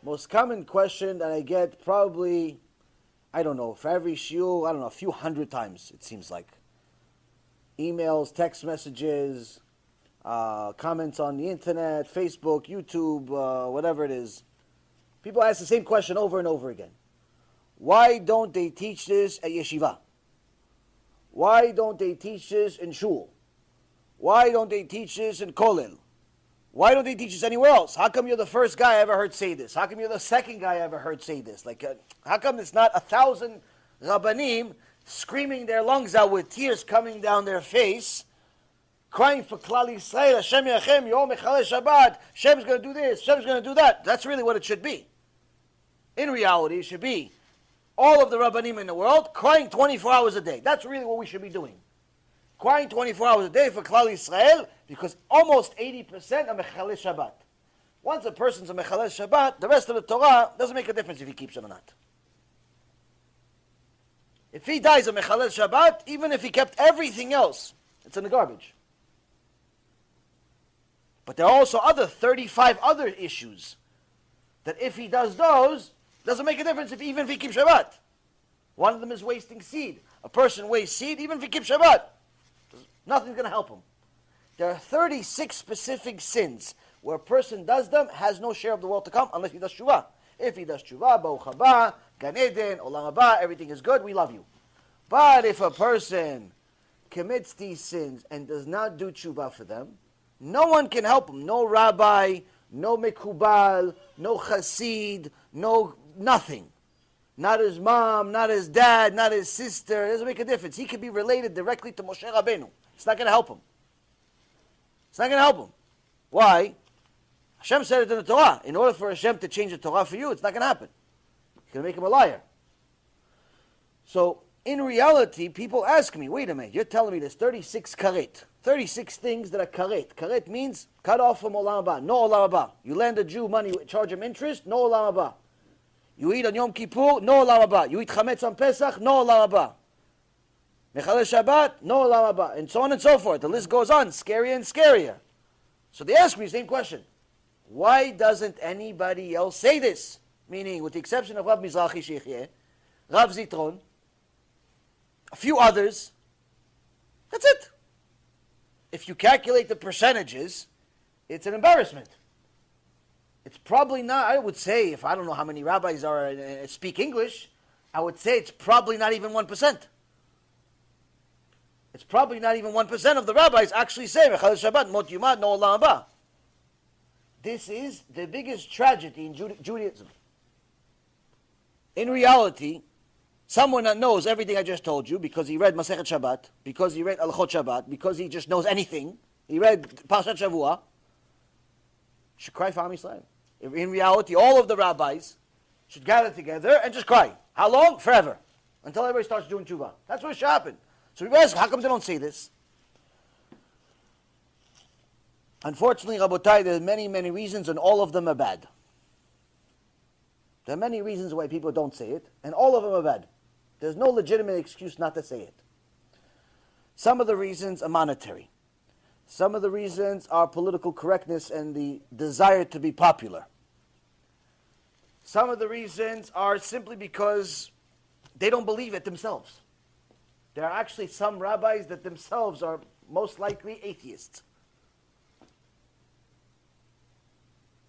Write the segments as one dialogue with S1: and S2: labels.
S1: Most common question that I get probably, I don't know, for every shiur, I don't know, a few hundred times, it seems like. Emails, text messages, comments on the internet, Facebook, YouTube, whatever it is. People ask the same question over and over again. Why don't they teach this at yeshiva? Why don't they teach this in shul? Why don't they teach this in kollel? Why don't they teach this anywhere else? How come you're the first guy I ever heard say this? How come you're the second guy I ever heard say this? How come it's not 1,000 rabbanim screaming their lungs out with tears coming down their face, crying for Klal Yisrael, Hashem Yachem, Yom Mechalel Shabbat, Hashem's going to do this, Hashem's going to do that. That's really what it should be. In reality, it should be all of the rabbanim in the world crying 24 hours a day. That's really what we should be doing. Crying 24 hours a day for Klal Yisrael, because almost 80% are Mechalel Shabbat. Once a person's a Mechalel Shabbat, the rest of the Torah doesn't make a difference if he keeps it or not. If he dies a Mechalel Shabbat, even if he kept everything else, it's in the garbage. But there are also other 35 other issues that if he does those, doesn't make a difference even if he keeps Shabbat. One of them is wasting seed. A person wastes seed even if he keeps Shabbat. Nothing's going to help him. There are 36 specific sins where a person does them, has no share of the world to come unless he does tshuva. If he does tshuva, Baruch haba, Gan Eden, Olam haba, everything is good, we love you. But if a person commits these sins and does not do tshuva for them, no one can help him. No rabbi, no mikubal, no chassid, no nothing. Not his mom, not his dad, not his sister. It doesn't make a difference. He can be related directly to Moshe Rabbeinu. It's not going to help him. It's not going to help him. Why? Hashem said it in the Torah. In order for Hashem to change the Torah for you, it's not going to happen. He's going to make him a liar. So, in reality, people ask me, wait a minute, you're telling me there's 36 karet. 36 things that are karet. Karet means cut off from Olam Haba. No Olam Haba. You lend a Jew money, charge him interest, no Olam Haba. You eat on Yom Kippur, no Olam Haba. You eat chametz on Pesach, no Olam Haba. Mechalel Shabbat, no Olam Haba. And so on and so forth. The list goes on, scarier and scarier. So they ask me the same question. Why doesn't anybody else say this? Meaning, with the exception of Rav Mizrahi Sheikhye, Rav Zitron, a few others, that's it. If you calculate the percentages, it's an embarrassment. It's probably not, I would say, if I don't know how many rabbis speak English, I would say it's probably not even 1%. It's probably not even 1% of the rabbis actually say, Mechalel Shabbat, Mot Yumad, no Olam Haba. This is the biggest tragedy in Judaism. In reality, someone that knows everything I just told you, because he read Masechet Shabbat, because he read Alchot Shabbat, because he just knows anything, he read Parashat Shavua, should cry for Am Yisrael. In reality, all of the rabbis should gather together and just cry. How long? Forever. Until everybody starts doing tshuva. That's what should happen. So we ask, how come they don't say this? Unfortunately, Rabotai, there are many, many reasons, and all of them are bad. There are many reasons why people don't say it, and all of them are bad. There's no legitimate excuse not to say it. Some of the reasons are monetary. Some of the reasons are political correctness and the desire to be popular. Some of the reasons are simply because they don't believe it themselves. There are actually some rabbis that themselves are most likely atheists.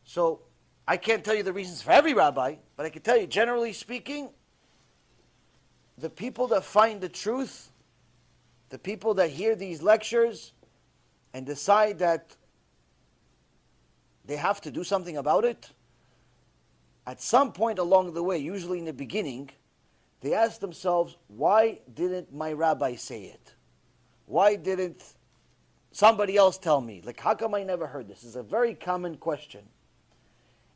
S1: So, I can't tell you the reasons for every rabbi, but I can tell you, generally speaking, the people that find the truth, the people that hear these lectures and decide that they have to do something about it, at some point along the way, usually in the beginning, they ask themselves, why didn't my rabbi say it? Why didn't somebody else tell me? Like, how come I never heard this? It's a very common question.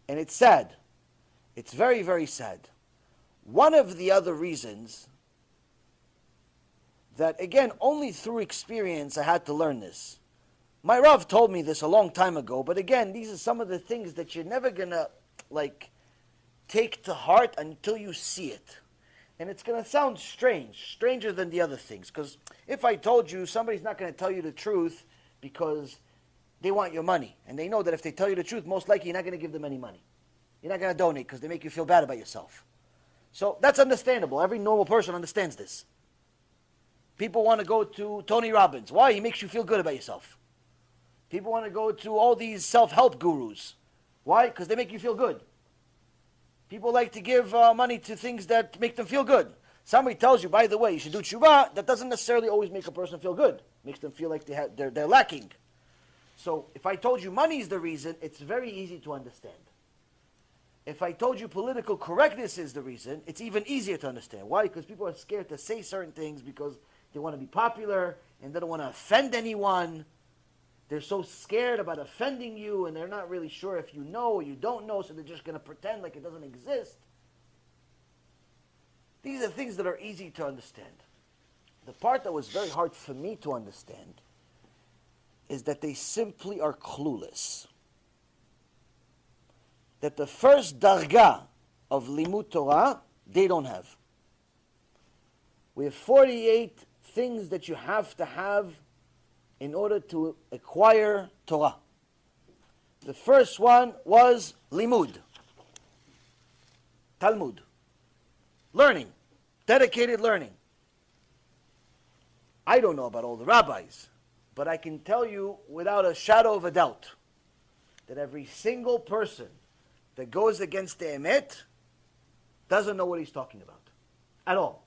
S1: And it's sad. It's very, very sad. One of the other reasons that, again, only through experience I had to learn this. My Rav told me this a long time ago, but again, these are some of the things that you're never going to, take to heart until you see it. And it's going to sound strange, stranger than the other things. Because if I told you, somebody's not going to tell you the truth because they want your money. And they know that if they tell you the truth, most likely you're not going to give them any money. You're not going to donate because they make you feel bad about yourself. So that's understandable. Every normal person understands this. People want to go to Tony Robbins. Why? He makes you feel good about yourself. People want to go to all these self-help gurus. Why? Because they make you feel good. People like to give money to things that make them feel good. Somebody tells you, by the way, you should do tshuva. That doesn't necessarily always make a person feel good. It makes them feel like they're lacking. So if I told you money is the reason, it's very easy to understand. If I told you political correctness is the reason, it's even easier to understand. Why? Because people are scared to say certain things because they want to be popular and they don't want to offend anyone. They're so scared about offending you and they're not really sure if you know or you don't know, so they're just going to pretend like it doesn't exist. These are things that are easy to understand. The part that was very hard for me to understand is that they simply are clueless. That the first darga of Limud Torah, they don't have. We have 48 things that you have to have in order to acquire Torah. The first one was Limud, Talmud, learning, dedicated learning. I don't know about all the rabbis, but I can tell you without a shadow of a doubt that every single person that goes against the emet doesn't know what he's talking about at all.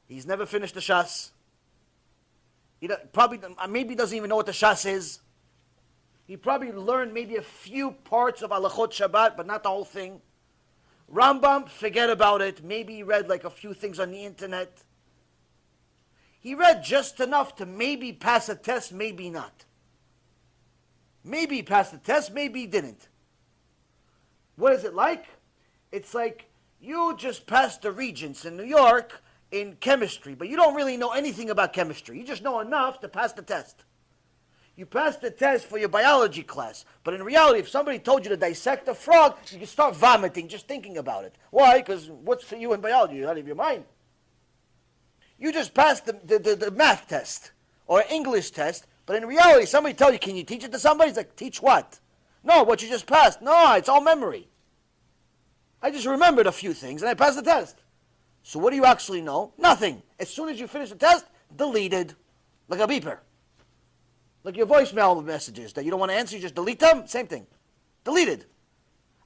S1: He's never finished the Shas. He probably maybe doesn't even know what the Shas is. He probably learned maybe a few parts of Halachot Shabbat, but not the whole thing. Rambam, forget about it. Maybe he read like a few things on the internet. He read just enough to maybe pass a test, maybe not. Maybe he passed the test, maybe he didn't. What is it like? It's like you just passed the Regents in New York in chemistry, but you don't really know anything about chemistry. You just know enough to pass the test. You passed the test for your biology class, but in reality, if somebody told you to dissect a frog, you can start vomiting just thinking about it. Why? Because what's for you in biology? You're out of your mind. You just passed the math test or English test, but in reality, somebody tells you, can you teach it to somebody? It's like, teach what? No, what you just passed. No, it's all memory. I just remembered a few things and I passed the test. So what do you actually know? Nothing. As soon as you finish the test, deleted. Like a beeper. Like your voicemail messages that you don't want to answer, you just delete them. Same thing. Deleted.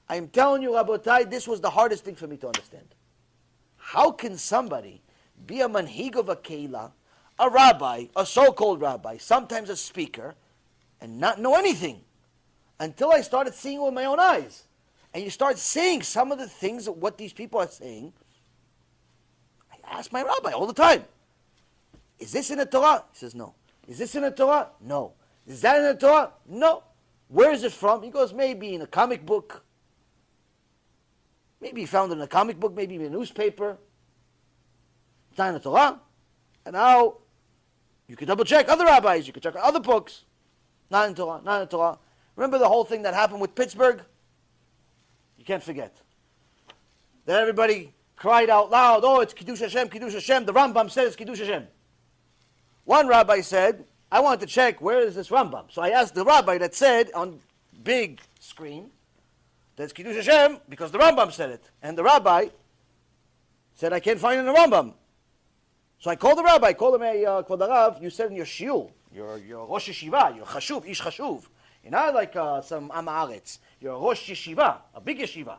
S1: I am telling you, Rabotai, this was the hardest thing for me to understand. How can somebody be a manhig of a keilah, a rabbi, a so-called rabbi, sometimes a speaker, and not know anything? Until I started seeing it with my own eyes. And you start seeing some of the things, of what these people are saying. I ask my rabbi all the time, is this in the Torah? He says, no. Is this in the Torah? No. Is that in the Torah? No. Where is it from? He goes, maybe in a comic book. Maybe he found it in a comic book, maybe in a newspaper. It's not in the Torah. And now, you can double check other rabbis, you can check other books. Not in Torah, not in Torah. Remember the whole thing that happened with Pittsburgh? You can't forget. That everybody cried out loud, oh, it's Kiddush Hashem, Kiddush Hashem. The Rambam says it's Kiddush Hashem. One rabbi said, I want to check, where is this Rambam? So I asked the rabbi that said on big screen, that's Kiddush Hashem, because the Rambam said it. And the rabbi said, I can't find it in the Rambam. So I called the rabbi, called him, hey, Kvod Harav, you said in your shiur, you're Rosh Yeshiva, you're Chashuv, Ish Chashuv. You're not like some Am Haaretz. You're a Rosh Yeshiva, a big Yeshiva.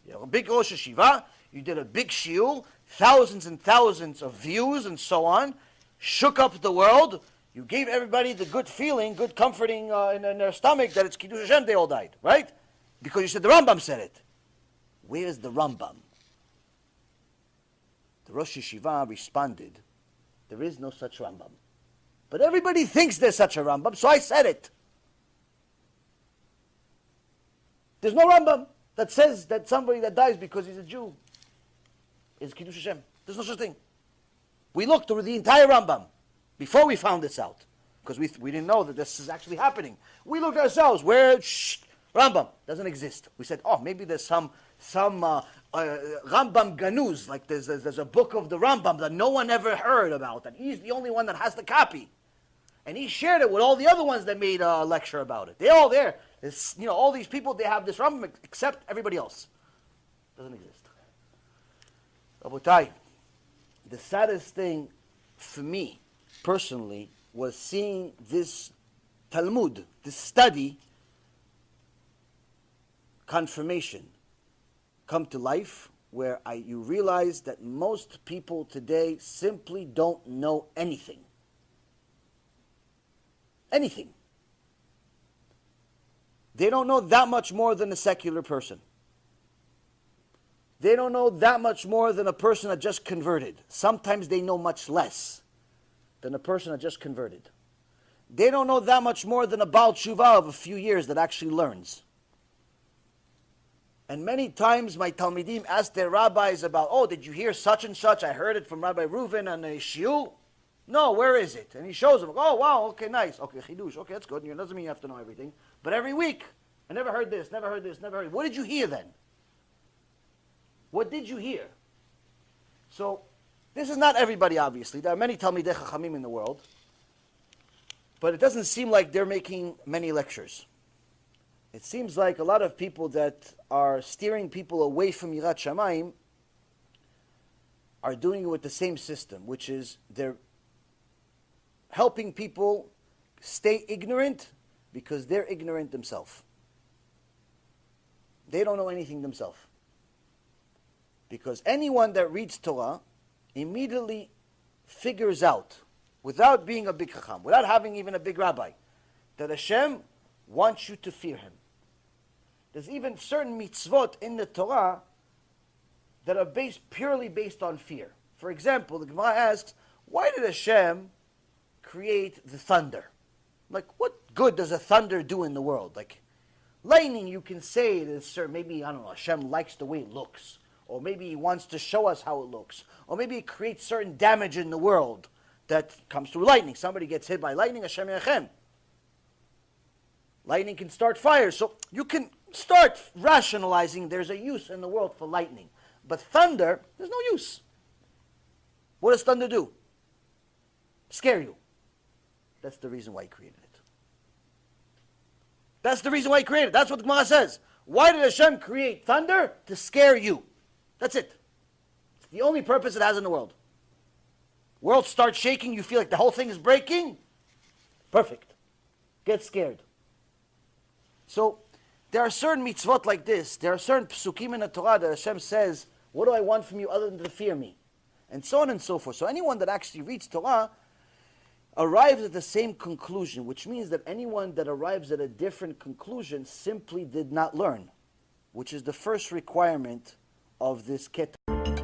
S1: You're a big Rosh Yeshiva. You did a big shiur, thousands and thousands of views and so on, shook up the world. You gave everybody the good feeling, good comforting in their stomach that it's Kiddush Hashem, they all died, right? Because you said the Rambam said it. Where is the Rambam? The Rosh Yeshiva responded, there is no such Rambam. But everybody thinks there's such a Rambam, so I said it. There's no Rambam that says that somebody that dies because he's a Jew is Kiddush Hashem. There's no such thing. We looked through the entire Rambam before we found this out, because we didn't know that this is actually happening. We looked ourselves, where Rambam doesn't exist. We said, oh, maybe there's some Rambam Ganuz, like there's a book of the Rambam that no one ever heard about, and he's the only one that has the copy. And he shared it with all the other ones that made a lecture about it. They're all there. All these people, they have this Rambam except everybody else. Doesn't exist. Rabotai, the saddest thing for me, personally, was seeing this Talmud, this study, confirmation, come to life, where you realize that most people today simply don't know anything. Anything. They don't know that much more than a secular person. They don't know that much more than a person that just converted. Sometimes they know much less than a person that just converted. They don't know that much more than a Baal Tshuva of a few years that actually learns. And many times my Talmidim ask their rabbis about, oh, did you hear such and such? I heard it from Rabbi Reuven on a shiur. No, where is it? And he shows them, oh, wow, okay, nice. Okay, chidush, okay, that's good. It doesn't mean you have to know everything. But every week, I never heard this, never heard this, never heard. What did you hear then? What did you hear? So, this is not everybody, obviously. There are many Talmidei Chachamim in the world. But it doesn't seem like they're making many lectures. It seems like a lot of people that are steering people away from Yirat Shamayim are doing it with the same system, which is they're helping people stay ignorant because they're ignorant themselves. They don't know anything themselves. Because anyone that reads Torah immediately figures out, without being a big chacham, without having even a big rabbi, that Hashem wants you to fear Him. There's even certain mitzvot in the Torah that are purely based on fear. For example, the Gemara asks, why did Hashem create the thunder? Like, what good does a thunder do in the world? Like, lightning, you can say it is, maybe, I don't know, Hashem likes the way it looks. Or maybe He wants to show us how it looks. Or maybe it creates certain damage in the world that comes through lightning. Somebody gets hit by lightning, Hashem Yachem. Lightning can start fires. So you can start rationalizing there's a use in the world for lightning. But thunder, there's no use. What does thunder do? Scare you. That's the reason why He created it. That's the reason why He created it. That's what the Gemara says. Why did Hashem create thunder? To scare you. That's it. It's the only purpose it has in the world. World starts shaking, you feel like the whole thing is breaking. Perfect. Get scared. So, there are certain mitzvot like this. There are certain psukim in the Torah that Hashem says, what do I want from you other than to fear me? And so on and so forth. So anyone that actually reads Torah arrives at the same conclusion, which means that anyone that arrives at a different conclusion simply did not learn, which is the first requirement of this ketah.